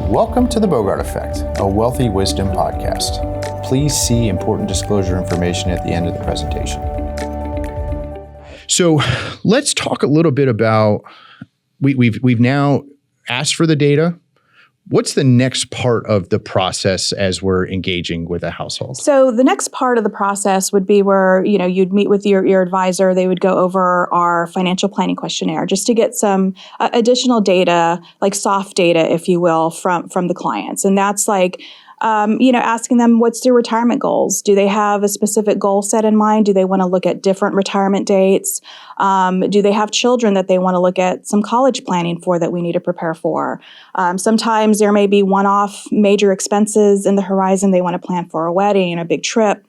Welcome to the Bogart Effect, a wealthy wisdom podcast. Please see important disclosure information at the end of the presentation. So let's talk a little bit about, we've now asked for the data. What's the next part of the process as we're engaging with a household? So the next part of the process would be where, you'd meet with your advisor. They would go over our financial planning questionnaire just to get some additional data, like soft data, if you will, from the clients. And that's like, asking them what's their retirement goals. Do they have a specific goal set in mind? Do they want to look at different retirement dates? Do they have children that they want to look at some college planning for that we need to prepare for? Sometimes there may be one-off major expenses in the horizon. They want to plan for a wedding, a big trip.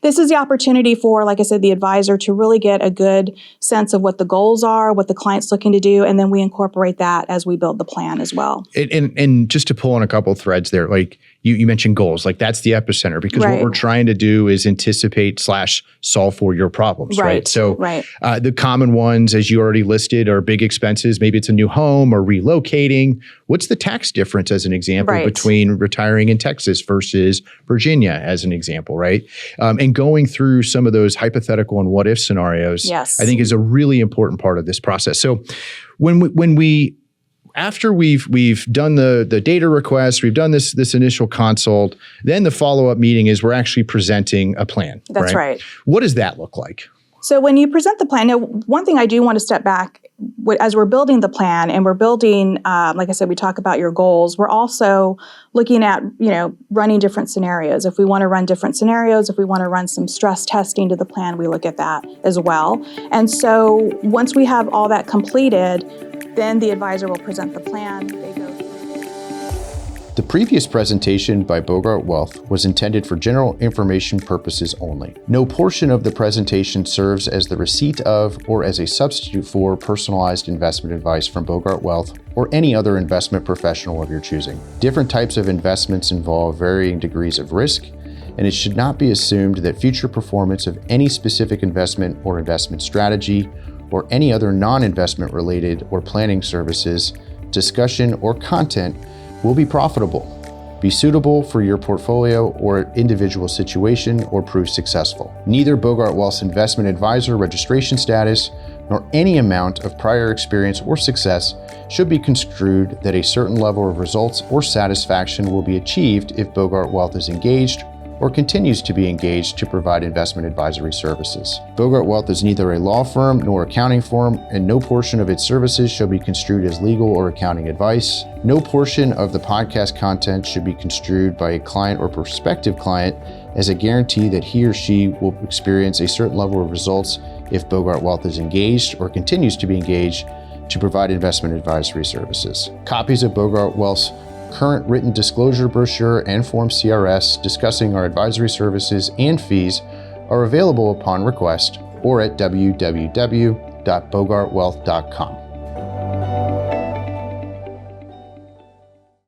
This is the opportunity for, like I said, the advisor to really get a good sense of what the goals are, what the client's looking to do, and then we incorporate that as we build the plan as well. And just to pull on a couple of threads there, like you mentioned goals, like that's the epicenter, because what we're trying to do is anticipate / solve for your problems, right? So the common ones, as you already listed, are big expenses. Maybe it's a new home or relocating. What's the tax difference, as an example, between retiring in Texas versus Virginia, as an example, right? And going through some of those hypothetical and what if scenarios, I think is a really important part of this process. So after we've done the data request, we've done this initial consult, then the follow-up meeting is we're actually presenting a plan. That's right. What does that look like? So when you present the plan, now one thing I do want to step back, as we're building the plan and we're building, like I said, we talk about your goals. We're also looking at, running different scenarios. If we want to run different scenarios, if we want to run some stress testing to the plan, we look at that as well. And so once we have all that completed, then the advisor will present the plan. They go through. The previous presentation by Bogart Wealth was intended for general information purposes only. No portion of the presentation serves as the receipt of or as a substitute for personalized investment advice from Bogart Wealth or any other investment professional of your choosing. Different types of investments involve varying degrees of risk, and it should not be assumed that future performance of any specific investment or investment strategy or any other non-investment related or planning services, discussion, or content will be profitable, be suitable for your portfolio or individual situation, or prove successful. Neither Bogart Wealth's investment advisor registration status nor any amount of prior experience or success should be construed that a certain level of results or satisfaction will be achieved if Bogart Wealth is engaged or continues to be engaged to provide investment advisory services. Bogart Wealth is neither a law firm nor accounting firm, and no portion of its services shall be construed as legal or accounting advice. No portion of the podcast content should be construed by a client or prospective client as a guarantee that he or she will experience a certain level of results if Bogart Wealth is engaged or continues to be engaged to provide investment advisory services. Copies of Bogart Wealth's current written disclosure brochure and Form CRS discussing our advisory services and fees are available upon request or at www.bogartwealth.com.